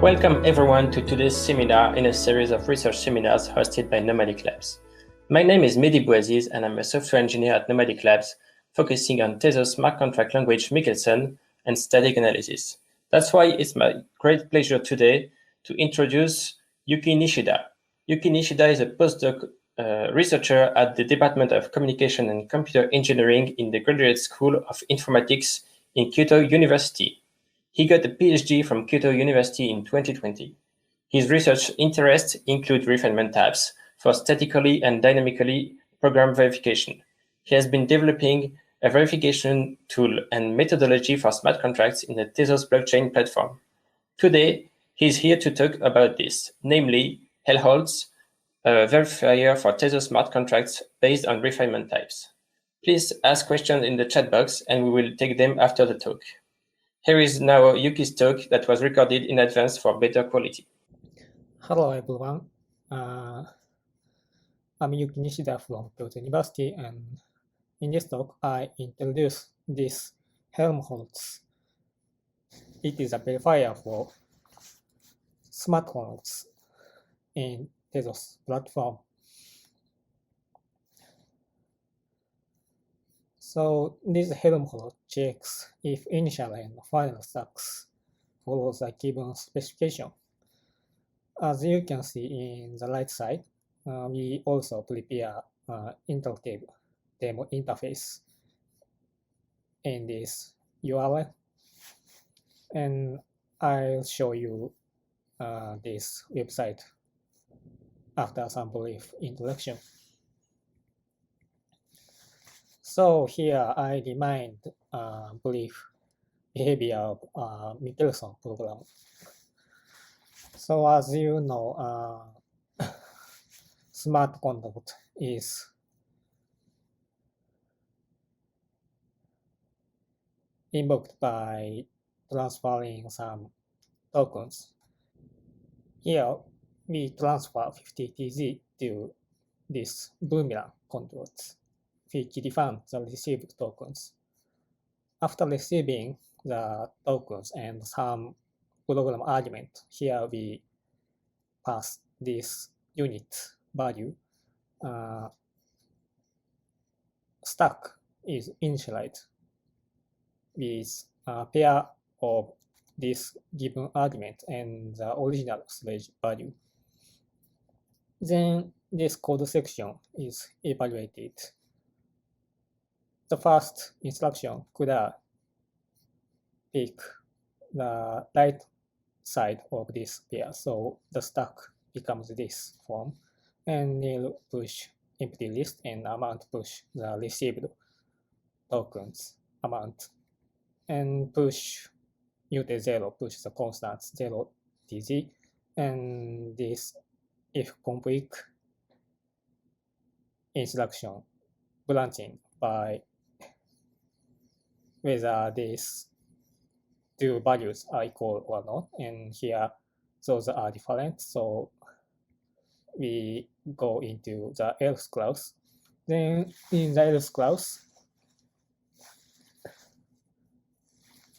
Welcome everyone to today's seminar in a series of research seminars hosted by Nomadic Labs. My name is Mehdi Bouaziz and I'm a software engineer at Nomadic Labs, focusing on Tezos smart contract language Michelson and static analysis. That's why it's my great pleasure today to introduce Yuki Nishida. Yuki Nishida is a postdoc researcher at the Department of Communication and Computer Engineering in the Graduate School of Informatics in Kyoto University. He got a PhD from Kyoto University in 2020. His research interests include refinement types for statically and dynamically program verification. He has been developing a verification tool and methodology for smart contracts in the Tezos blockchain platform. Today, he's here to talk about this, namely Helmholtz, a verifier for Tezos smart contracts based on refinement types. Please ask questions in the chat box and we will take them after the talk. Here is now Yuki's talk that was recorded in advance for better quality. Hello everyone, I'm Yuki Nishida from Kyoto University, and in this talk I introduce this Helmholtz. It is a verifier for smart contracts in Tezos platform. So this Helmholtz checks if initial and final stacks follow the given specification. As you can see in the right side, we also prepare interactive demo interface in this URL, and I'll show you this website after some brief introduction. So here I remind brief behavior of Michelson program. So as you know, smart contract is invoked by transferring some tokens. Here we transfer 50 TZ to this boomerang contract, which return the received tokens. After receiving the tokens and some program argument, here we pass this unit value. Stack is initialized with a pair of this given argument and the original storage value. Then this code section is evaluated. The first instruction could pick the right side of this pair, so the stack becomes this form, and nil push empty list and amount push the received tokens amount, and push ut 0 push the constant 0 tz, and this if complete instruction branching by whether these two values are equal or not, and here those are different, so we go into the else clause. Then in the else clause,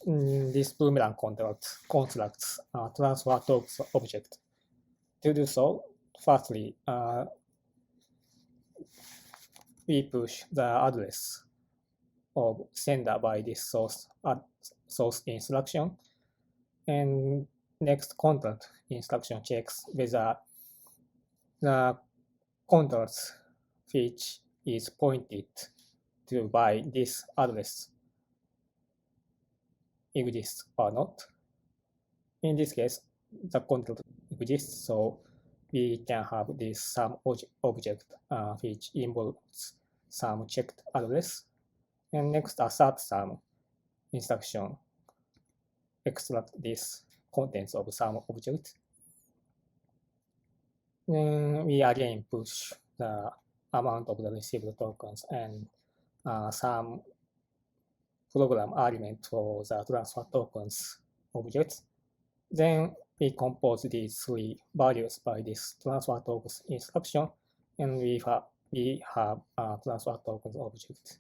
this boomerang constructs transfer tokens object. To do so, firstly, we push the address of sender by this source instruction, and next content instruction checks whether the content which is pointed to by this address exists or not. In this case, the content exists, so we can have this some object which involves some checked address. And next, assert some instruction extract this contents of some object. Then we again push the amount of the received tokens and some program argument for the transfer tokens objects. Then we compose these three values by this transfer tokens instruction, and we have transfer tokens object.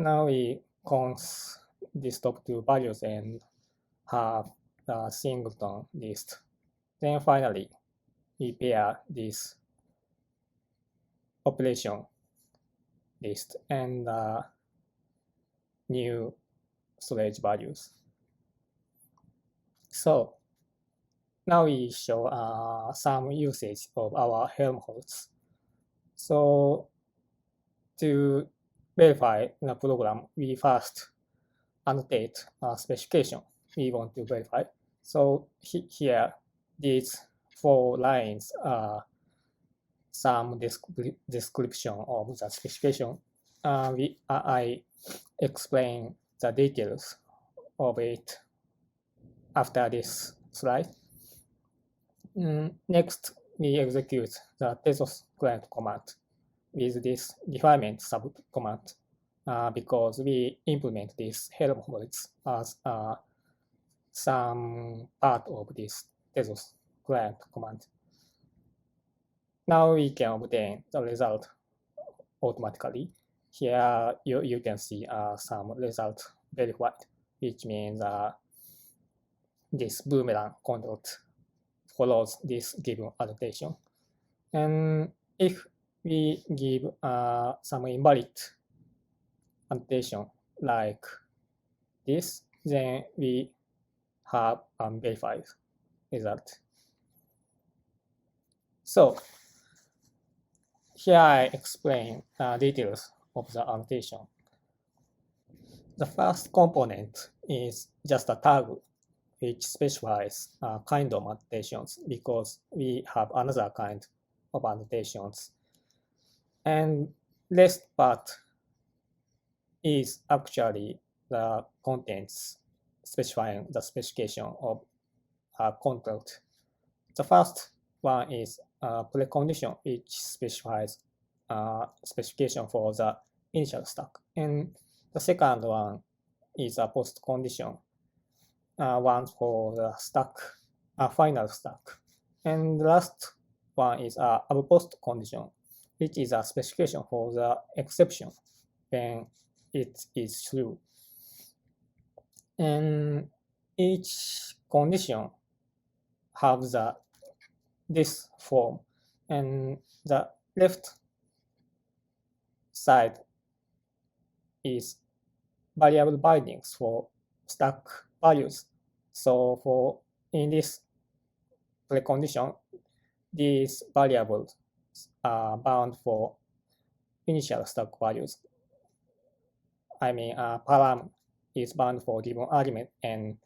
Now we cons these top two values and have the singleton list. Then finally, we pair this population list and new storage values. So now we show some usage of our Helmholtz. So to verify the program, we first annotate a specification we want to verify. So here, these 4 lines are some description of the specification. I explain the details of it after this slide. Next, we execute the Tezos client command with this refinement subcommand because we implement this Helmholtz as some part of this Tezos client command. Now we can obtain the result automatically. Here you can see some result verified, which means this boomerang conduct follows this given annotation. And if we give some invalid annotation like this, then we have unverified result. So here I explain details of the annotation. The first component is just a tag which specifies kind of annotations because we have another kind of annotations. And rest part is actually the contents specifying the specification of content. The first one is precondition, which specifies specification for the initial stack. And the second one is a postcondition, one for the stack, final stack. And the last one is a postcondition, which is a specification for the exception when it is true. And each condition has this form, and the left side is variable bindings for stack values. So in this precondition, these variables are bound for initial stack values. I mean, param is bound for given argument, and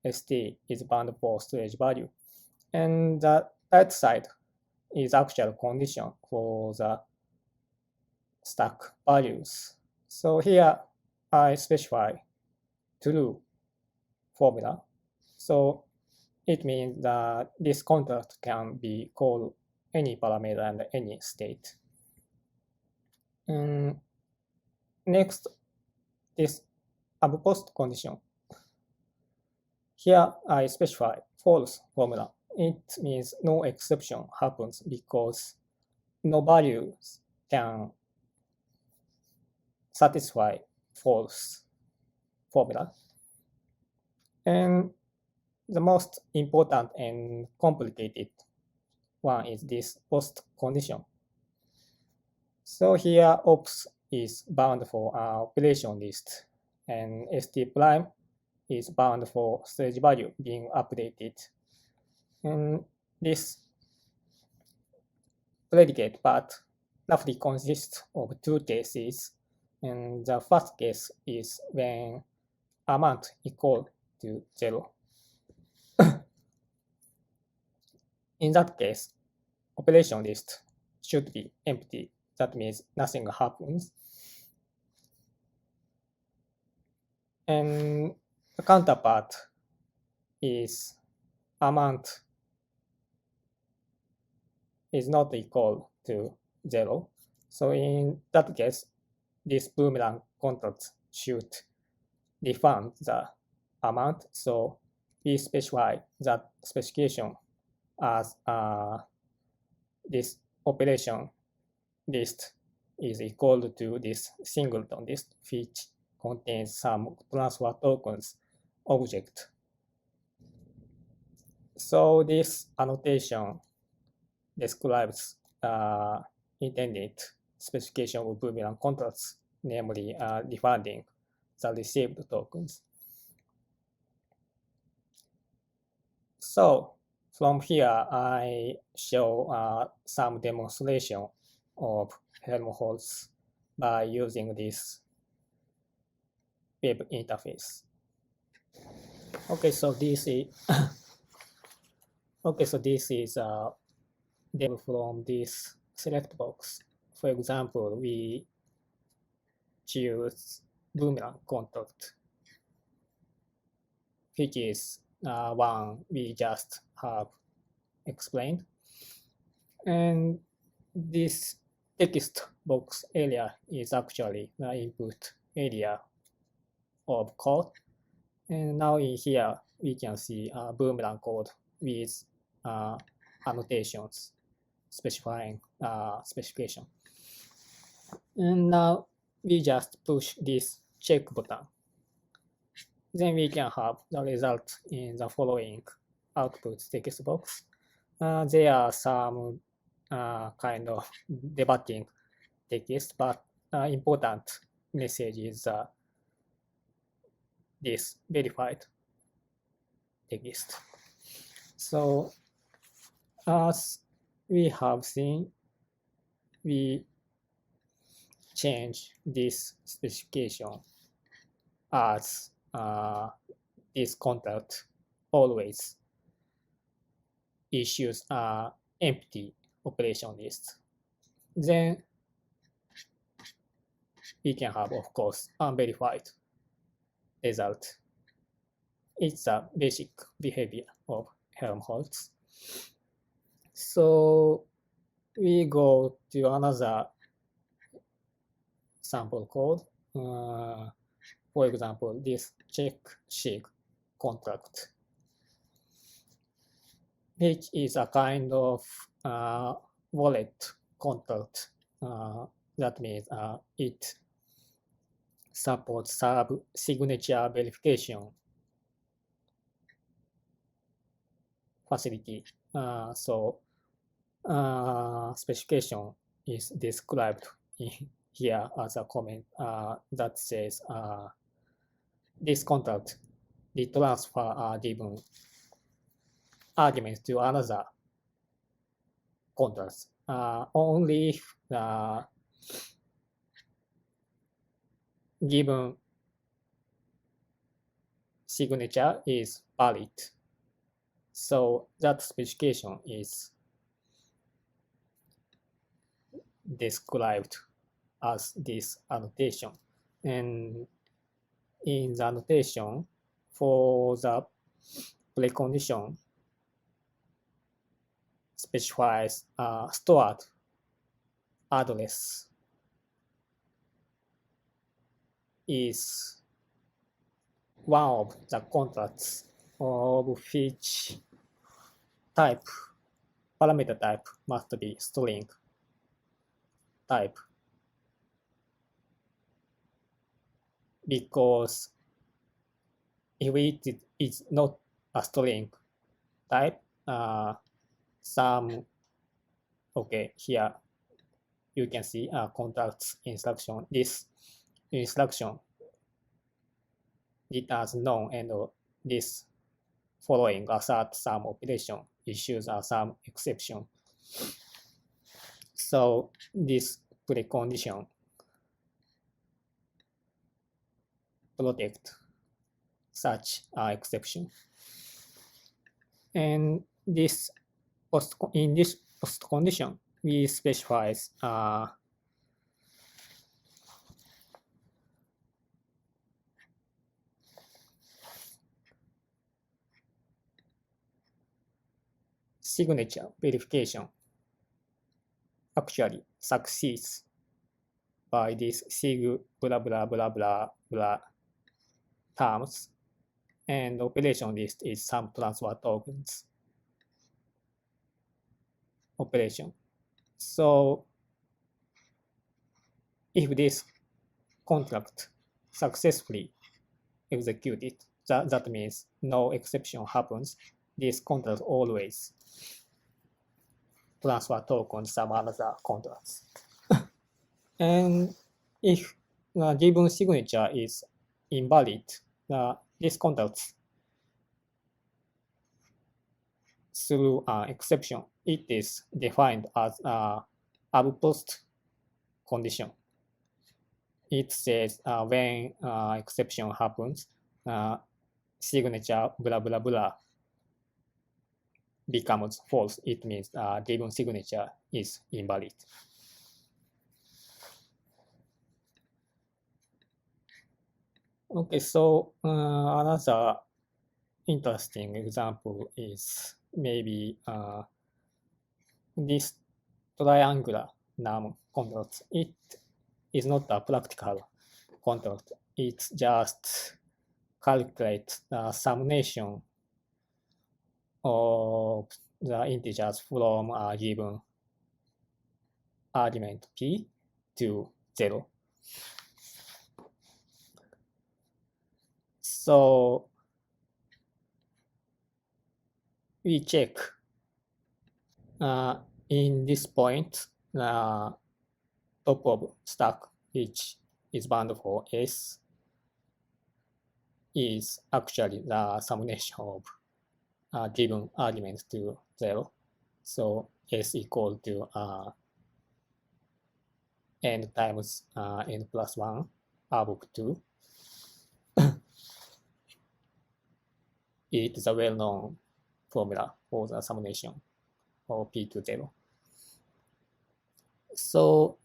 st is bound for storage value. And the right side is actual condition for the stack values. So here I specify true formula. So it means that this contract can be called any parameter and any state. And next is postcondition. Here I specify false formula. It means no exception happens because no values can satisfy false formula. And the most important and complicated one is this postcondition. So here ops is bound for operation list, and st prime is bound for storage value being updated. And this predicate part roughly consists of 2 cases. And the first case is when amount equal to 0. In that case, operation list should be empty. That means nothing happens. And the counterpart is amount is not equal to 0. So in that case, this boomerang contract should refund the amount. So we specify that specification as this operation list is equal to this singleton list, which contains some transfer tokens object. So this annotation describes intended specification of boolean contracts, namely defining the received tokens. So from here, I show some demonstration of Helmholtz by using this web interface. Okay, so this is demo from this select box. For example, we choose boomerang contact, which is one we just have explained. And this text box area is actually the input area of code. And now in here, we can see boomerang code with annotations specifying specification. And now we just push this check button. Then we can have the result in the following output text box. There are some kind of debugging text, but important message is this verified text. So as we have seen, we change this specification as this contact always issues an empty operation list. Then we can have, of course, unverified result. It's a basic behavior of Helmholtz. So we go to another sample code. For example, this check shake contract, which is a kind of wallet contract. That means it supports signature verification facility. So specification is described in here as a comment that says this contract retransfer given arguments to another contract only if the given signature is valid. So that specification is described as this annotation. And in the annotation for the precondition specifies stored address is one of the contracts of which type, parameter type must be string type, because if it is not a string type, here you can see contracts instruction. This instruction returns none, and this following assert some operation issues some exception. So this precondition protect such exception. And this in this postcondition, we specifies signature verification actually succeeds by this sig blah blah blah blah blah terms, and operation list is some transfer tokens operation. So if this contract successfully executed, that means no exception happens, this contract always transfer token to some other contracts. And if the given signature is invalid, this contract through an exception, it is defined as post condition. It says when exception happens, signature blah blah blah becomes false. It means given signature is invalid. Okay, so another interesting example is maybe this triangular num contract. It is not a practical contract. It's just calculate the summation of the integers from a given argument p to 0. So we check in this point the top of stack, which is bound for S, is actually the summation of given argument to 0. So S equal to n times n plus 1 above 2. It is a well-known formula for the summation of p to 0. So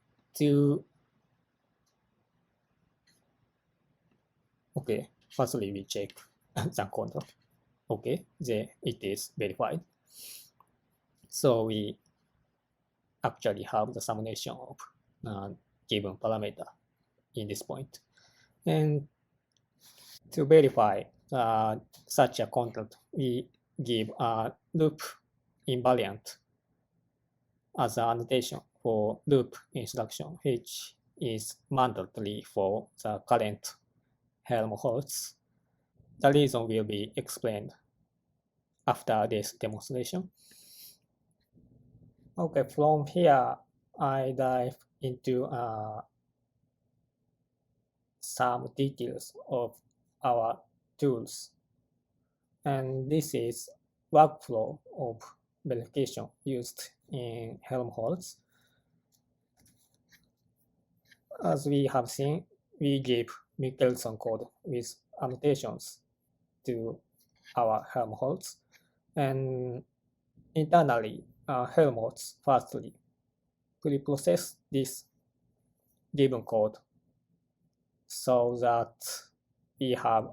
firstly we check the contract. Then it is verified. So we actually have the summation of given parameter in this point. And to verify such a contract, we give a loop invariant as an annotation for loop instruction, which is mandatory for the current Helmholtz. The reason will be explained after this demonstration. From here, I dive into some details of our tools. And this is workflow of verification used in Helmholtz. As we have seen, we give Michelson code with annotations to our Helmholtz. And internally, Helmholtz firstly preprocess this given code so that we have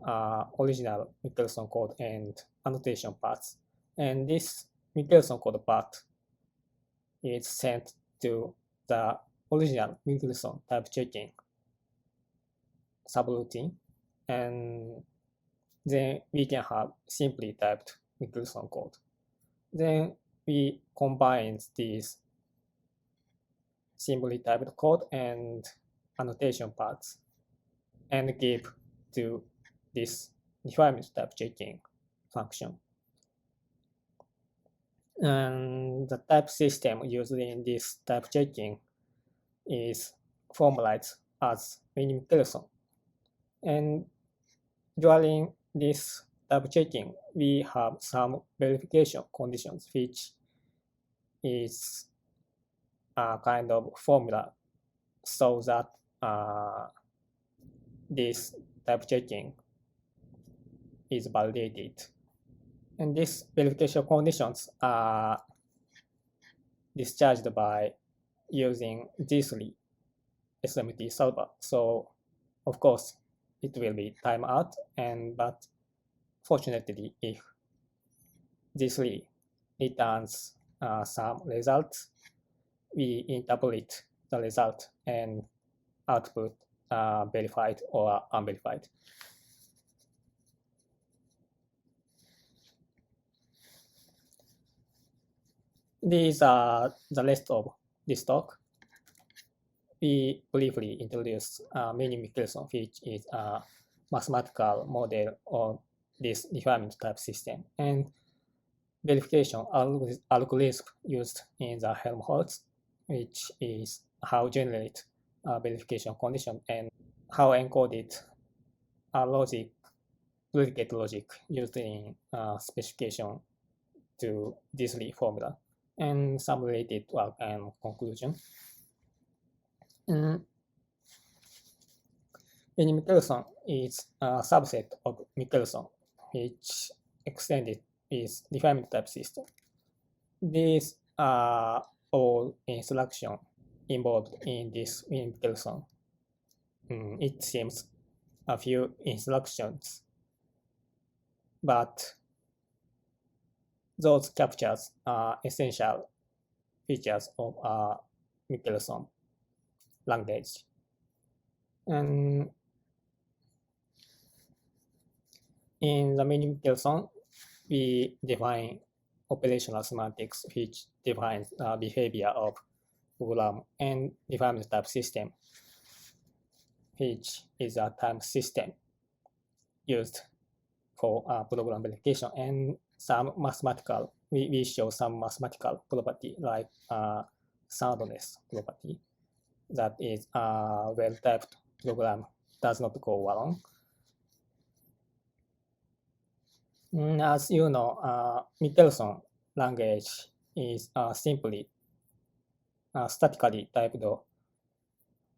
original Michelson code and annotation parts. And this Michelson code part is sent to the original Michelson type checking subroutine. And then we can have simply typed Michelson code. Then we combine these simply typed code and annotation parts and give to this refinement type checking function. And the type system used in this type checking is formalized as minimization. And during this type checking, we have some verification conditions, which is a kind of formula so that this type checking is validated. And these verification conditions are discharged by using G3 SMT solver. So of course it will be timeout, but fortunately if G3 returns some results, we interpret the result and output verified or unverified. These are the rest of this talk. We briefly introduce minimization, which is a mathematical model of this refinement type system. And verification algorithm used in the Helmholtz, which is how generate a verification condition and how encoded a logic, predicate logic used in specification to this formula, and some related work and conclusion. Michelson is a subset of Michelson, which extended is refinement type system. These are all instructions involved in this Michelson. It seems a few instructions, but those captures are essential features of a Michelson language. And in the Michelson, we define operational semantics, which defines the behavior of program, and refinement type system, which is a type system used for program verification, and some mathematical, we show some mathematical property like soundness property, that is a well-typed program does not go wrong. As you know, Michelson language is simply statically typed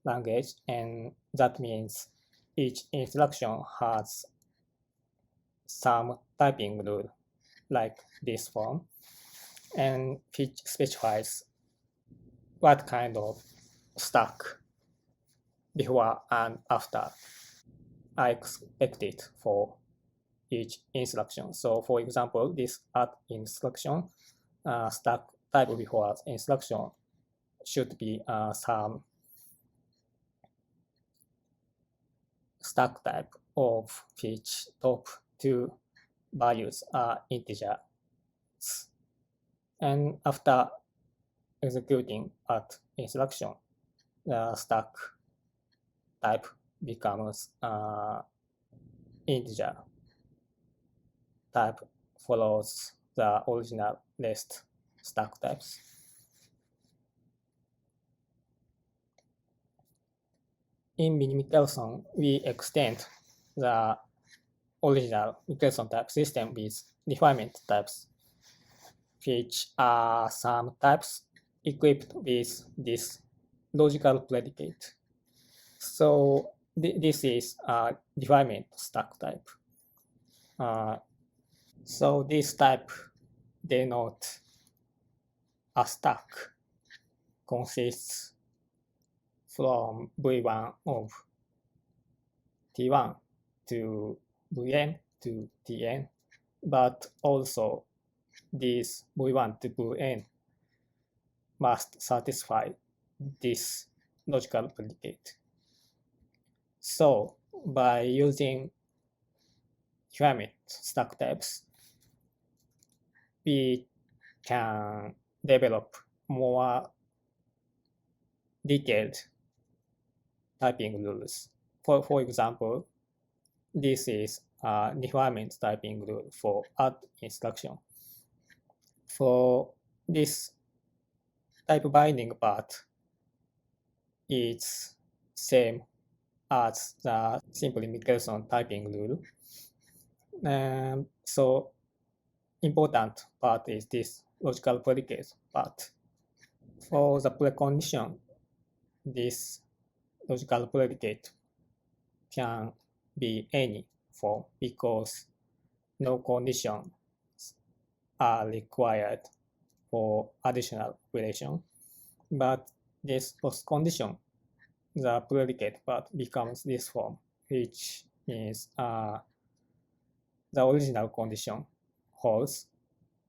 language, and that means each instruction has some typing rule like this form, and which specifies what kind of stack before and after I expected for each instruction. So for example, this add instruction, stack type before instruction should be some stack type of which top two values are integers. And after executing at instruction, the stack type becomes integer type follows the original list stack types. In Michelson, we extend the original Michelson type system with refinement types, which are some types equipped with this logical predicate. So this is a refinement stack type. So this type denote a stack consists from V1 of T1 to Vn to Tn, but also this V1 to Vn must satisfy this logical predicate. So by using refinement stack types, we can develop more detailed typing rules. For example, this is a refinement typing rule for add instruction. For this type binding part, it's same as the simply Michelson typing rule. So important part is this logical predicate part. For the precondition, this logical predicate can be any form because no conditions are required for additional operation. But this postcondition, the predicate part becomes this form, which means the original condition holds,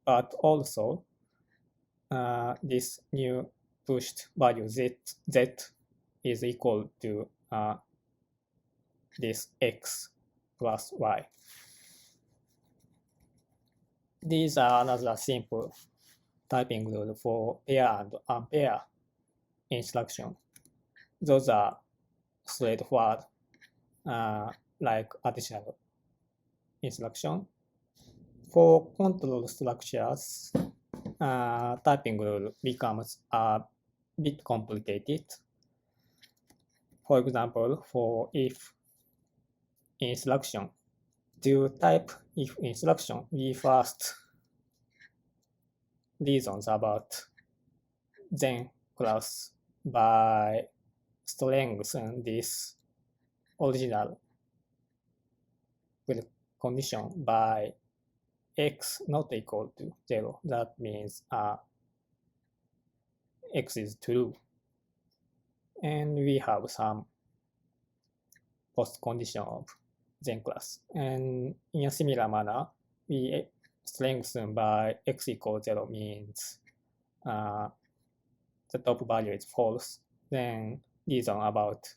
but also this new pushed value z is equal to this x plus y. These are another simple typing rule for pair and unpair instruction. Those are straightforward, like additional instruction. For control structures, typing rule becomes a bit complicated. For example, for if instruction, to type if instruction, we first reasons about then class by strengthening this original condition by x not equal to 0. That means x is true. And we have some postcondition of then class. And in a similar manner, we strengthen by x equals 0 means the top value is false. Then reason about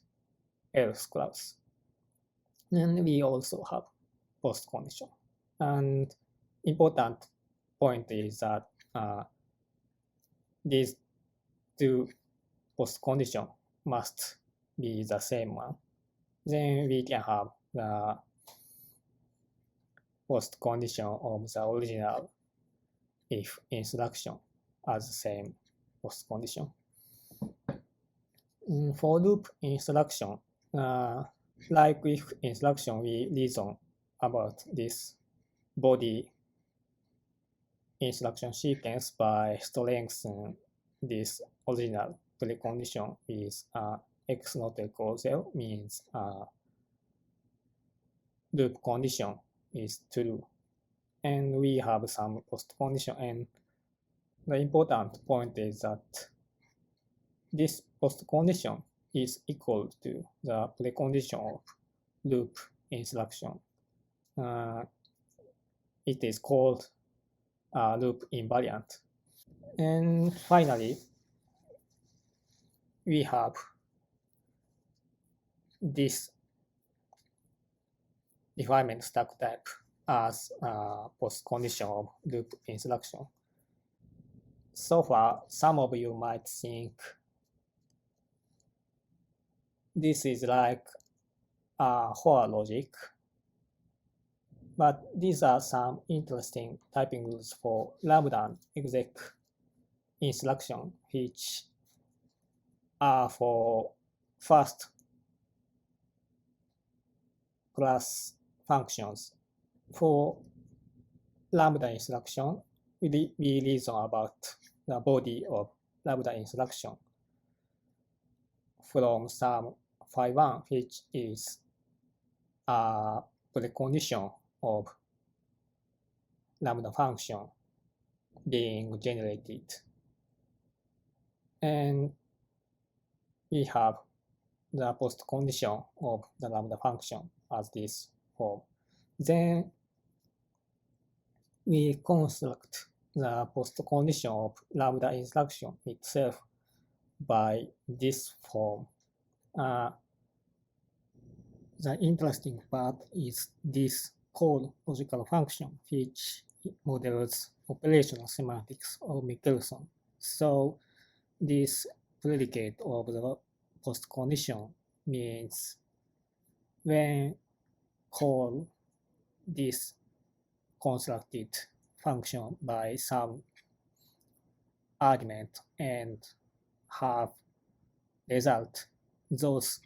else class. And we also have postcondition. And important point is that these two postcondition must be the same one. Then we can have the postcondition of the original if instruction as the same postcondition. For loop instruction, like if instruction, we reason about this body instruction sequence by strengthening this original precondition with x not equal 0 means loop condition is true. And we have some postcondition, and the important point is that this postcondition is equal to the precondition of loop instruction. It is called loop invariant. And finally, we have this refinement stack type as postcondition of loop instruction. So far, some of you might think this is like for logic, but these are some interesting typing rules for lambda exec instruction, which are for first class functions. For lambda instruction, we reason about the body of lambda instruction from some phi 1, which is a precondition of lambda function being generated. And we have the postcondition of the lambda function as this form. Then we construct the postcondition of lambda instruction itself by this form. The interesting part is this called logical function, which models operational semantics of Michelson. So this predicate of the postcondition means when call this constructed function by some argument and have result, those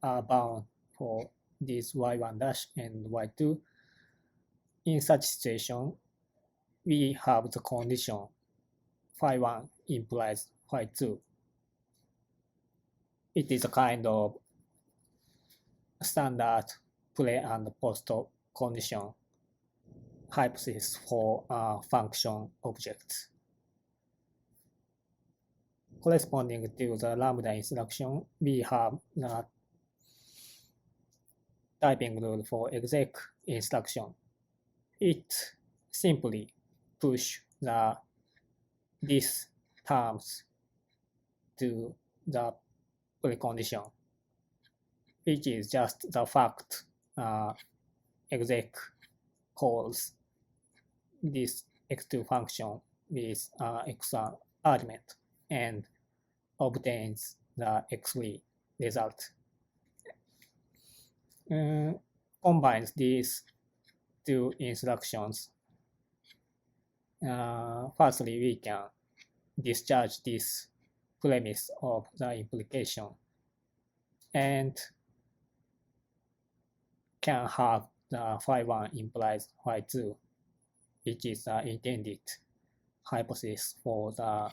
are bound for this y1 dash and y2. In such situation, we have the condition phi 1 implies phi 2. It is a kind of standard pre and post condition hypothesis for function objects. Corresponding to the lambda instruction, we have the typing rule for exec instruction. It simply push these terms to the precondition, which is just the fact exec calls this x2 function with x1 argument and obtains the x3 result. Combines these two instructions firstly, we can discharge this premise of the implication and can have the phi1 implies phi2, which is the intended hypothesis for the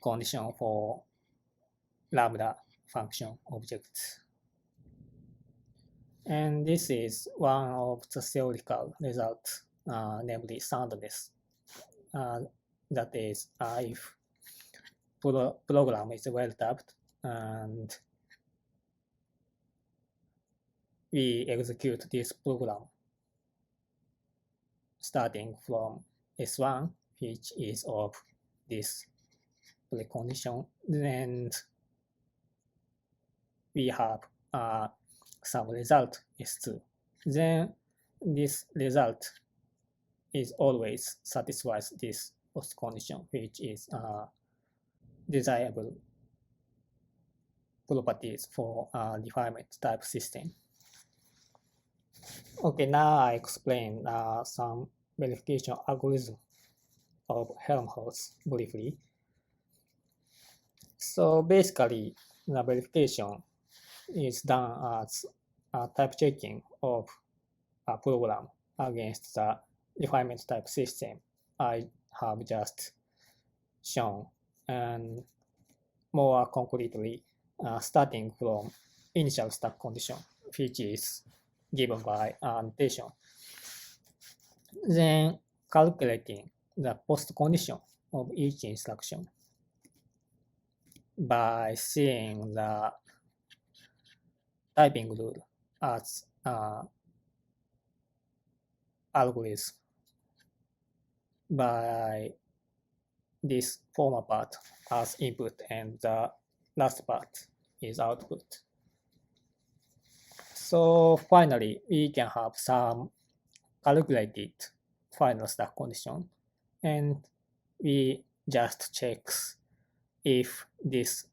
condition for lambda function objects. And this is one of the theoretical results, namely soundness. That is, if program is well tapped and we execute this program starting from S1, which is of this precondition, then we have some result S2. Then this result is always satisfies this postcondition, which is desirable properties for refinement type system. Okay, now I explain some verification algorithm of Helmholtz briefly. So basically, the verification is done as type checking of a program against the refinement type system I have just shown, and more concretely, starting from initial stack condition, which is given by notation. Then calculating the post condition of each instruction by seeing the typing rule as algorithm by this former part as input and the last part is output. So finally, we can have some calculated final stack condition, and we just checks if this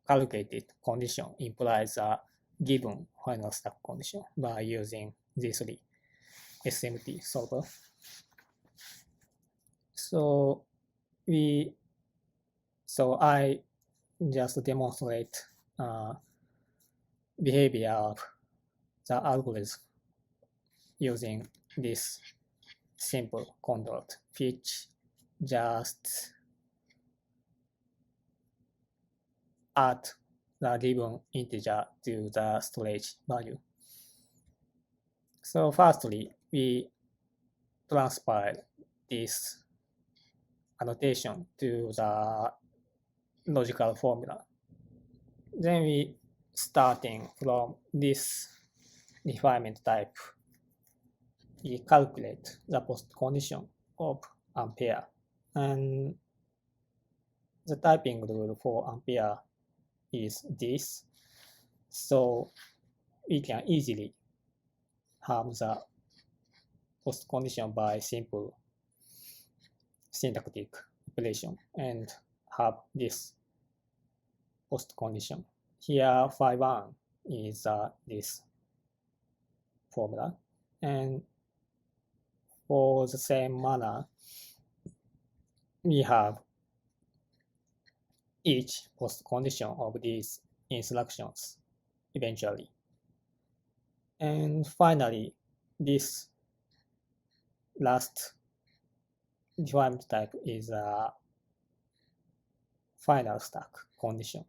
calculated condition implies a given final stack condition by using this SMT solver. So I just demonstrate behavior of the algorithm using this simple control, which just add the given integer to the storage value. So firstly, we transfer this annotation to the logical formula. Then we starting from this refinement type, we calculate the post condition of ampere, and the typing rule for ampere is this, so we can easily have the post condition by simple syntactic operation and have this post condition. Here phi1 is this formula, and for the same manner we have each post condition of these instructions eventually. And finally, this last refinement type is a final stack condition.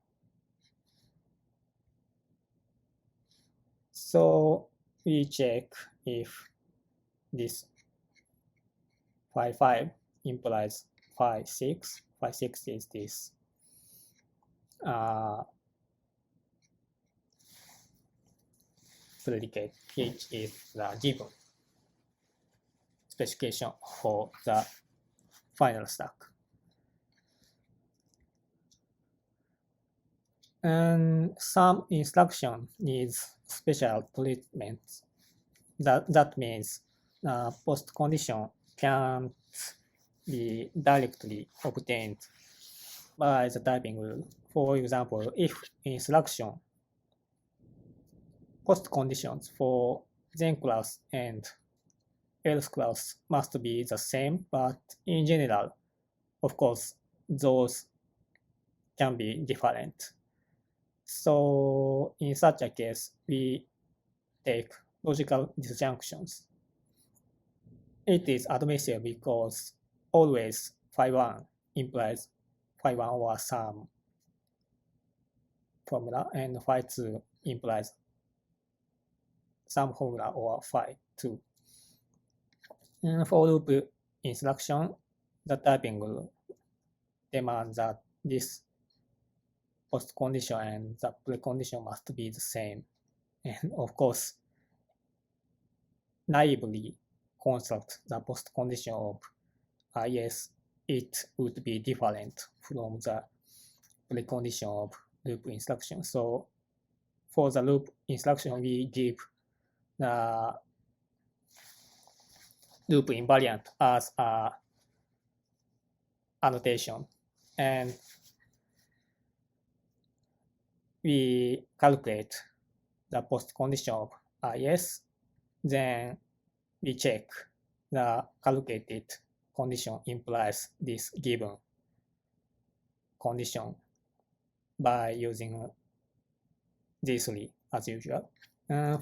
So we check if this phi5 implies phi6. Phi6 is this predicate, which is the given specification for the final stack. And some instruction needs special treatment. That means post condition can't be directly obtained by the typing rule. For example, if instruction post conditions for then class and else clause must be the same, but in general, of course, those can be different. So in such a case, we take logical disjunctions. It is admissible because always phi1 implies phi1 or some formula, and phi2 implies some formula or phi2. And for loop instruction, the typing rule demands that this postcondition and the precondition must be the same. And of course, naively construct the postcondition of yes, it would be different from the precondition of loop instruction. So for the loop instruction, we give the loop invariant as a annotation, and we calculate the postcondition of yes, then we check the calculated condition implies this given condition by using these three as usual.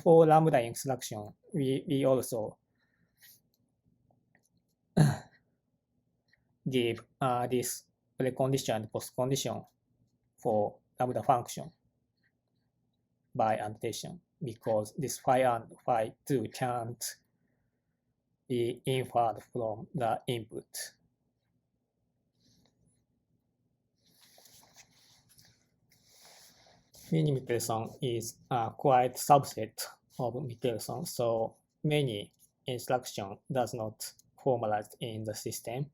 For lambda instruction, we also give this precondition and postcondition for lambda function by annotation, because this phi and phi2 can't be inferred from the input. Michelson is a quite subset of Michelson, so many instruction does not formalize in the system.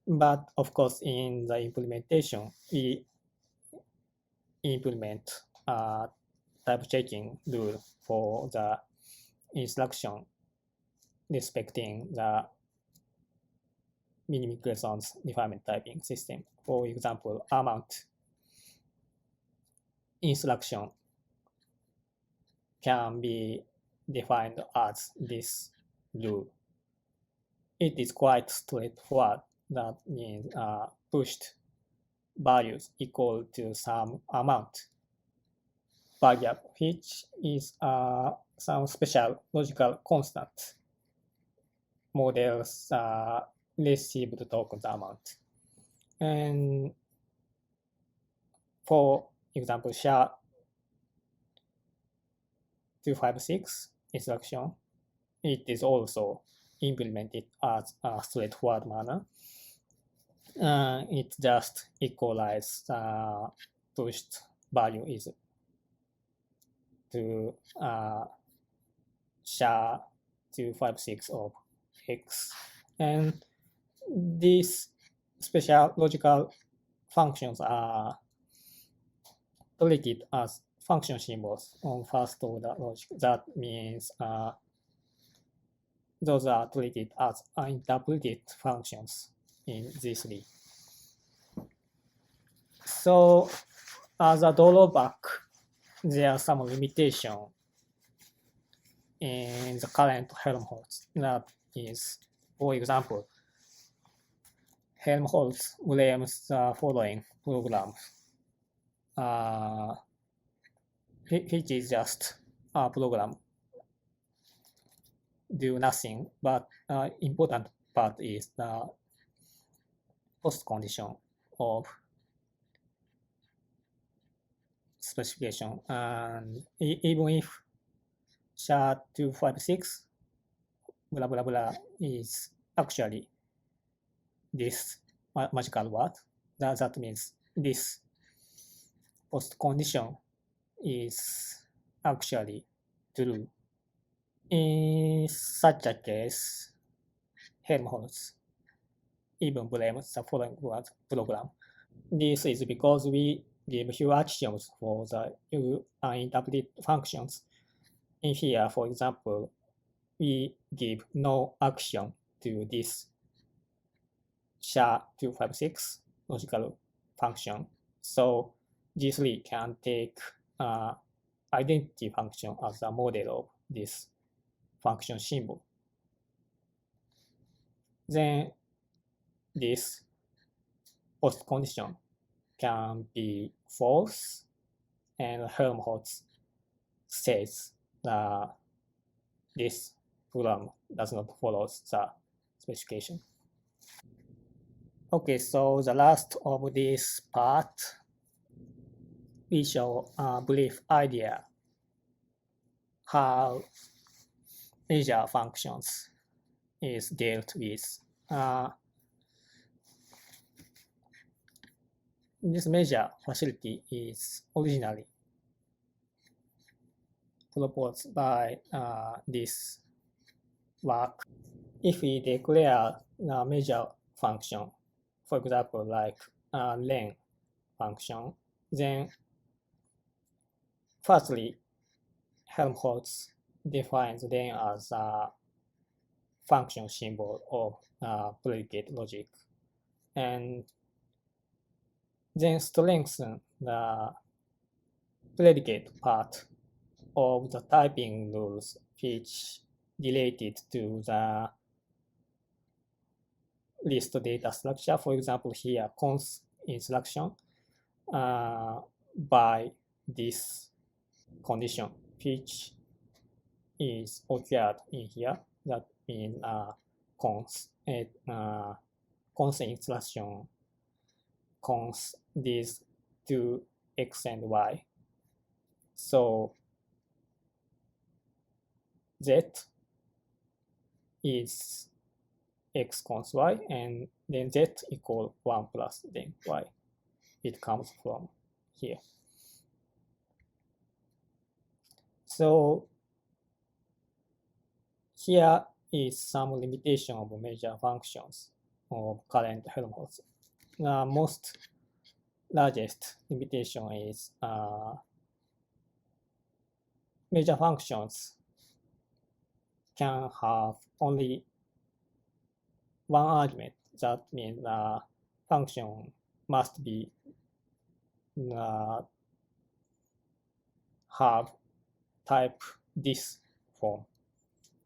But of course, in the implementation, we implement a type checking rule for the instruction respecting the Michelson refinement typing system. For example, amount instruction can be defined as this rule. It is quite straightforward. That means pushed values equal to some amount variable, which is some special logical constant models received tokens amount. And for example, SHA-256 instruction, it is also implemented as a straightforward manner. It just equalizes pushed value is to SHA-256 of x. And these special logical functions are treated as function symbols on first order logic. That means those are treated as interpreted functions in this three. So as a drawback, there are some limitation in the current Helmholtz. That is, for example, Helmholtz blames the following program, which is just a program do nothing, but important part is the postcondition of specification. And even if SHA-256 blah blah blah is actually this magical word, that means this postcondition is actually true. In such a case, Helmholtz even blames the following program. This is because we give few axioms for the uninterpreted functions. In here, for example, we give no axiom to this SHA-256 logical function. So G3 can take identity function as a model of this function symbol. then this postcondition can be false, and Helmholtz says that this program does not follow the specification. Okay, so the last of this part, we show a brief idea how measure functions is dealt with. This measure facility is originally proposed by this work. If we declare a measure function, for example, like len function, then firstly, Helmholtz defines len as a function symbol of predicate logic, and then strengthen the predicate part of the typing rules which related to the list data structure. For example, here cons instruction by this condition which is occurred in here. That means cons instruction cons these two x and y. So z is x cons y, and then z equal 1 plus then y. It comes from here. So here is some limitation of measure functions of current Helmholtz. The most largest limitation is measure functions can have only one argument. That means the function must be have type this form.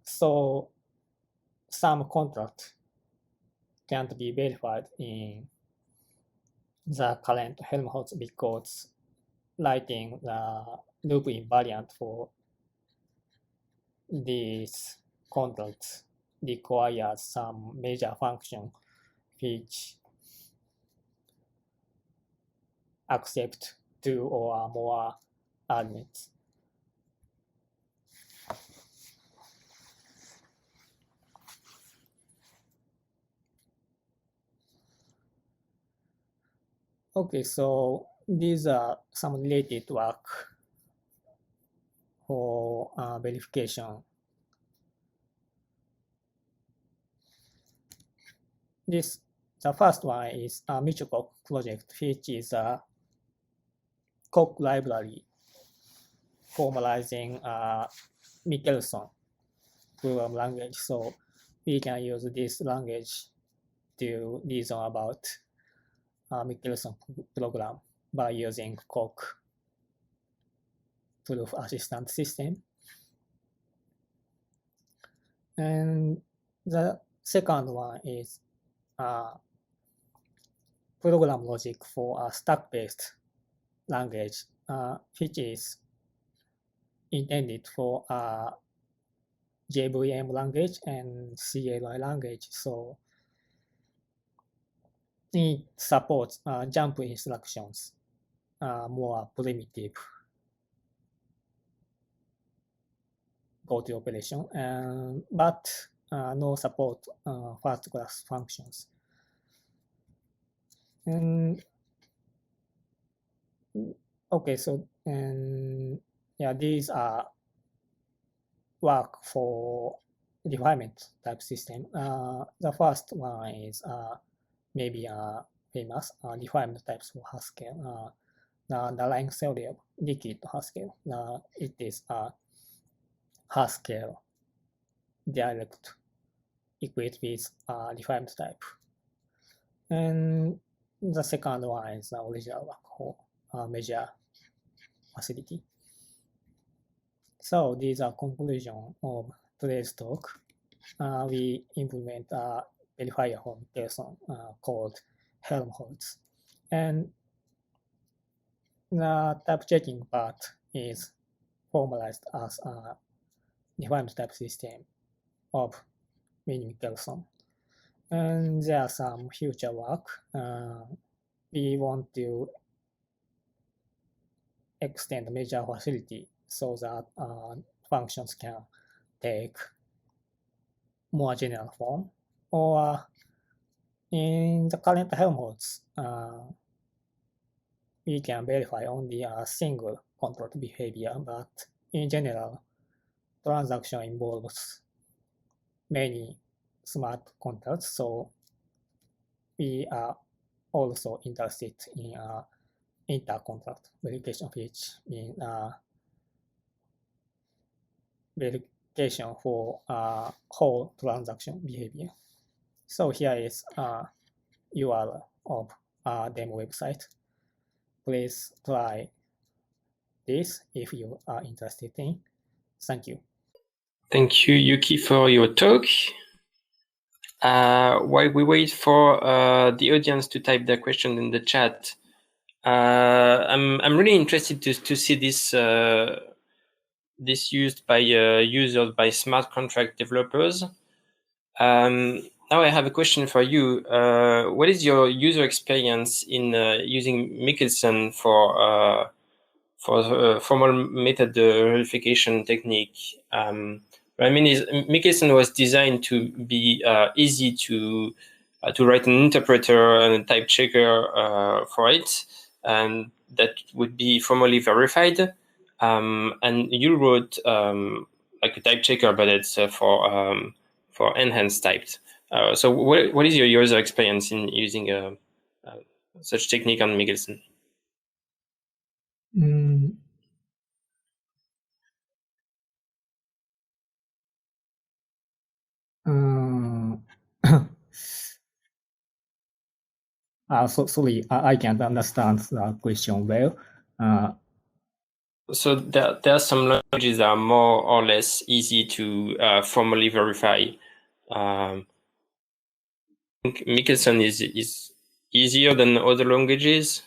So some contract can't be verified in the current Helmholtz because writing the loop invariant for these contracts requires some measure function which accept 2 or more arguments. Okay, so these are some related work for verification. The first one is a Michiko project, which is a Coq library formalizing Michelson program language. So we can use this language to reason about Michelson program by using Coq proof assistant system. And the second one is program logic for a stack-based language, which is intended for JVM language and CLI language. So it supports jump instructions, more primitive go-to operation, but no support first-class functions. And okay, so yeah, these are work for refinement type system. The first one is maybe famous refinement types for Haskell. The line theory of liquid Haskell. It is a Haskell direct equate with refinement type. And the second one is the original work for measure facility. So these are conclusion of today's talk. We implement verifier for Michelson called Helmholtz. And the type checking part is formalized as a defined type system of Michelson. And there are some future work. We want to extend the measure facility so that functions can take more general form. Or in the current Helmholtz, we can verify only a single controlled behavior, but in general, transaction involves many smart contracts, so we are also interested in inter-contract verification, which means verification for whole transaction behavior. So here is URL of our demo website. Please try this if you are interested in. Thank you. Thank you, Yuki, for your talk. While we wait for the audience to type their question in the chat, I'm really interested to see this used by users, by smart contract developers. Now I have a question for you. What is your user experience in using Michelson for formal method verification technique? What I mean is Michelson was designed to be easy to write an interpreter and a type checker for it, and that would be formally verified. And you wrote like a type checker, but it's for enhanced typed. So what is your user experience in using such technique on Michelson? Sorry, I can't understand the question well. So there are some languages that are more or less easy to formally verify. I think Michelson is easier than other languages.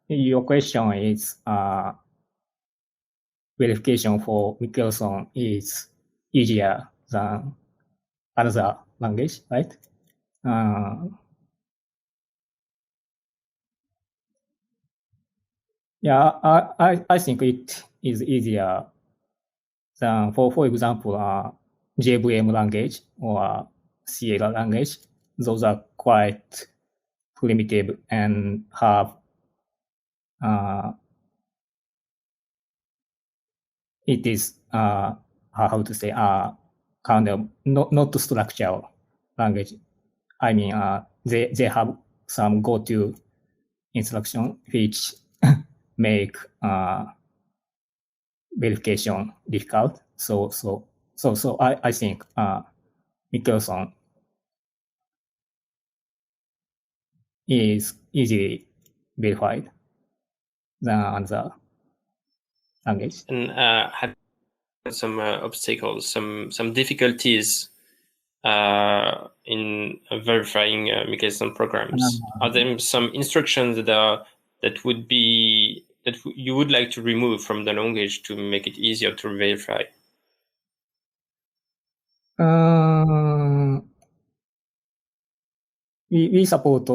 Your question is verification for Michelson is easier than another language, right? Yeah, I think it is easier than, for example, JVM language or CL language. Those are quite primitive and have it is how to say kind of not structural language. I mean, they have some go-to instruction which make verification difficult. So I think Michelson is easily verified than another language. And have some obstacles, some difficulties in verifying Michelson programs. Are there some instructions that would be that you would like to remove from the language to make it easier to verify? We support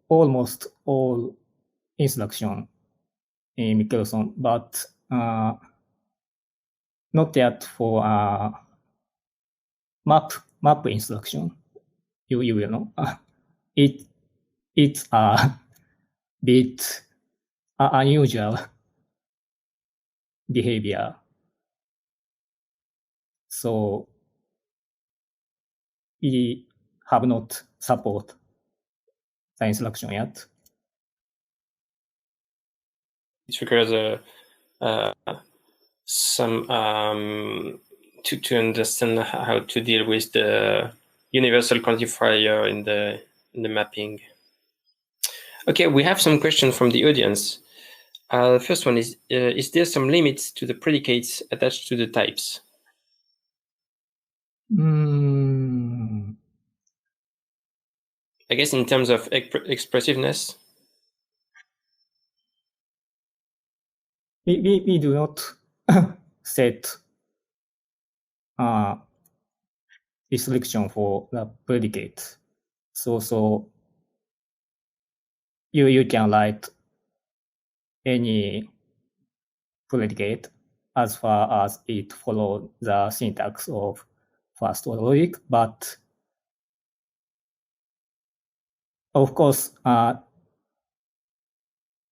almost all instruction in Michelson, but not yet for map instruction. You will know. It's a bit unusual behavior. So we have not support the instruction yet. It requires some to understand how to deal with the universal quantifier in the mapping. Okay, we have some questions from the audience. The first one is there some limits to the predicates attached to the types? I guess in terms of expressiveness. We do not set restriction for the predicate. So you can write any predicate as far as it follows the syntax of first order logic, but of course,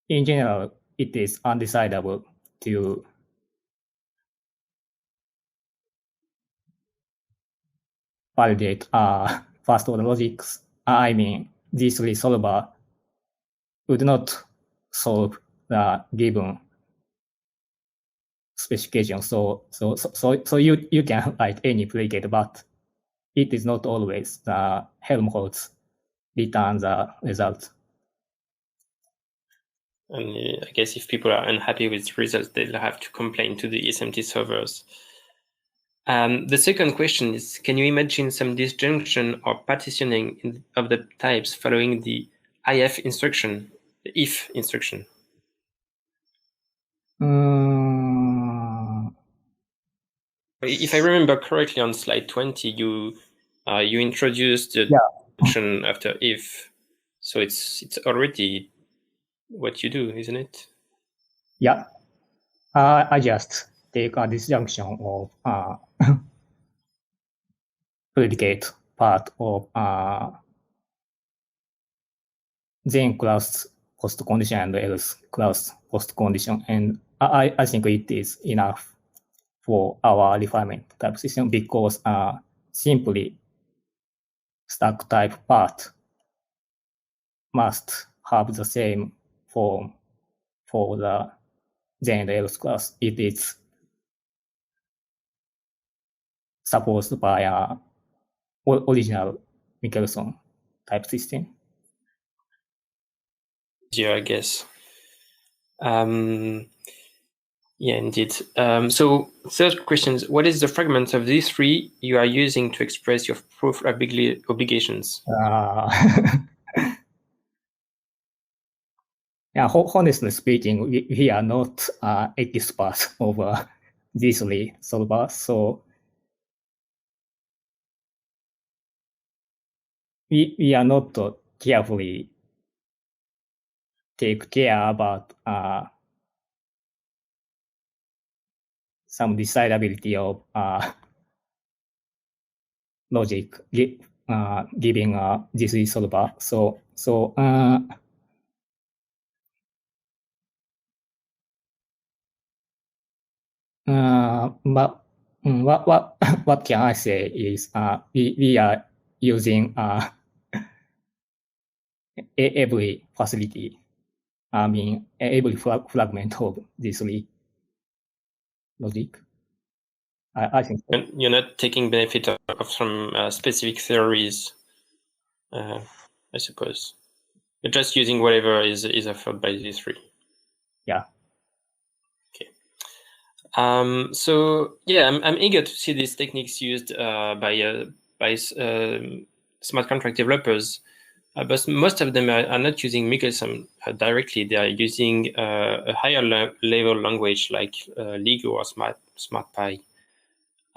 in general, it is undecidable to validate first order logics. I mean, this resolver would not solve the given specification. So you can write any predicate, but it is not always the Helmholtz return the result. And I guess if people are unhappy with results, they'll have to complain to the SMT servers. The second question is, can you imagine some disjunction or partitioning of the types following the if instruction, the if instruction? If I remember correctly, on slide 20, you introduced the function after if, so it's already what you do, isn't it? Yeah, I just take a disjunction of predicate part of then class postcondition and else class postcondition, and I think it is enough for our refinement type system because simply stack type part must have the same form for the then and else class. It is supposed by original Michelson type system. Yeah, I guess. Yeah, indeed. So third question is, what is the fragment of these three you are using to express your proof obligations? Yeah, honestly speaking, we are not experts over these three solvers, so we are not carefully take care about some decidability of logic giving this solver. But what can I say is we are using every facility. I mean, every fragment of this three logic. I think so. You're not taking benefit of some specific theories, I suppose. You're just using whatever is offered by these three. Yeah. Okay. So yeah, I'm eager to see these techniques used by smart contract developers, but most of them are not using Michelson directly. They are using a higher level language like Lego or SmartPy.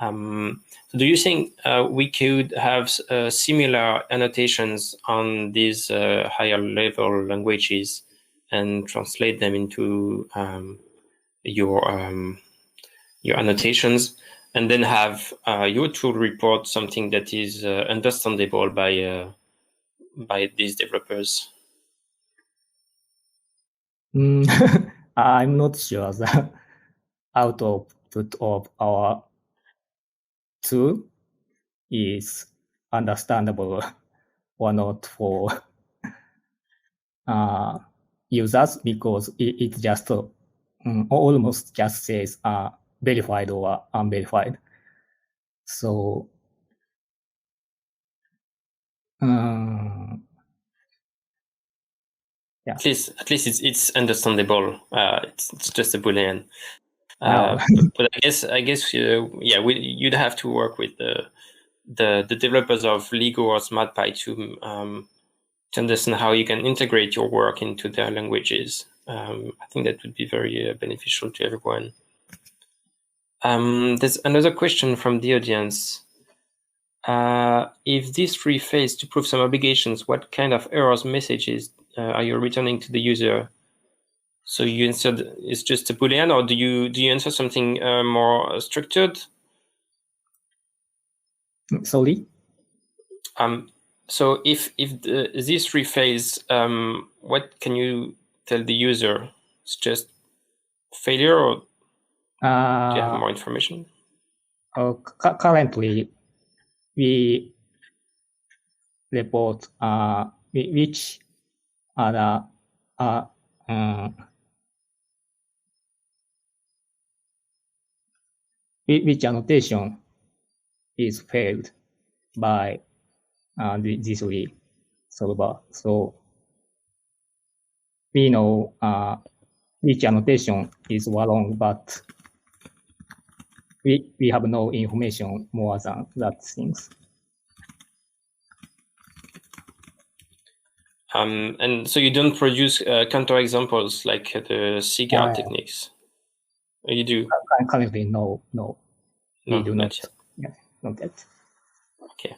So do you think we could have similar annotations on these higher level languages and translate them into your annotations, and then have your tool report something that is understandable by these developers? I'm not sure the output of our tool is understandable or not for users, because it just almost just says verified or unverified. So yeah. At least it's understandable. It's just a Boolean. No. But I guess yeah, you'd have to work with the developers of Lego or SmartPy to understand how you can integrate your work into their languages. I think that would be very beneficial to everyone. There's another question from the audience. If this rephrase to prove some obligations, what kind of errors messages are you returning to the user? So you answered it's just a Boolean, or do you answer something more structured? Sorry? So if this rephrase, what can you tell the user? It's just failure, or do you have more information? Currently, we report which other which annotation is failed by this solver. So we know which annotation is wrong, but we have no information more than that things. And so you don't produce counterexamples like the cigar techniques? Or you do? Currently, no, we do not. Yet. Not yet. Okay.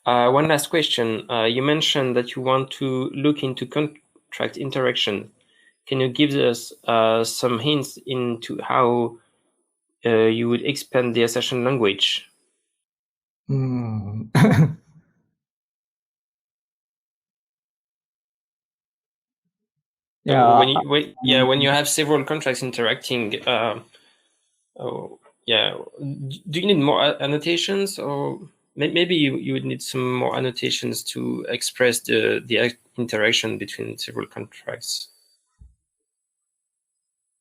One last question. You mentioned that you want to look into contract interaction. Can you give us some hints into how you would expand the assertion language? Yeah. When you have several contracts interacting, do you need more annotations, or maybe you would need some more annotations to express the interaction between several contracts?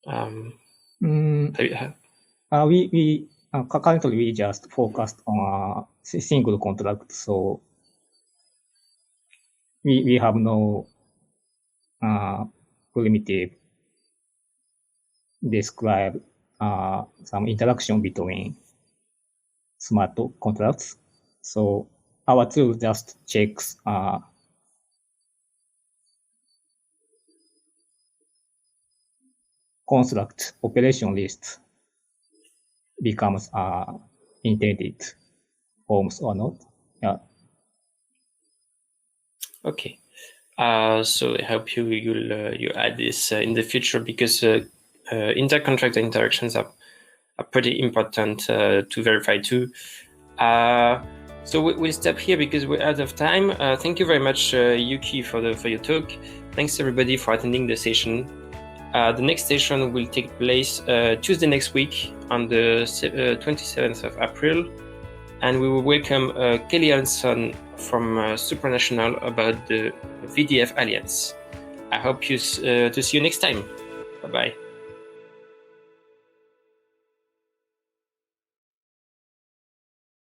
We currently we just focused on a single contract, so we have no primitive describe some interaction between smart contracts. So our tool just checks construct operation list becomes intended forms or not. Yeah. Okay. So I hope you add this in the future, because intercontract interactions are pretty important to verify too. So we'll stop here because we're out of time. Thank you very much, Yuki, for your talk. Thanks everybody for attending the session. The next session will take place Tuesday next week on the 27th of April. And we will welcome Kelly Hanson from Supranational about the VDF Alliance. I hope to see you next time. Bye-bye.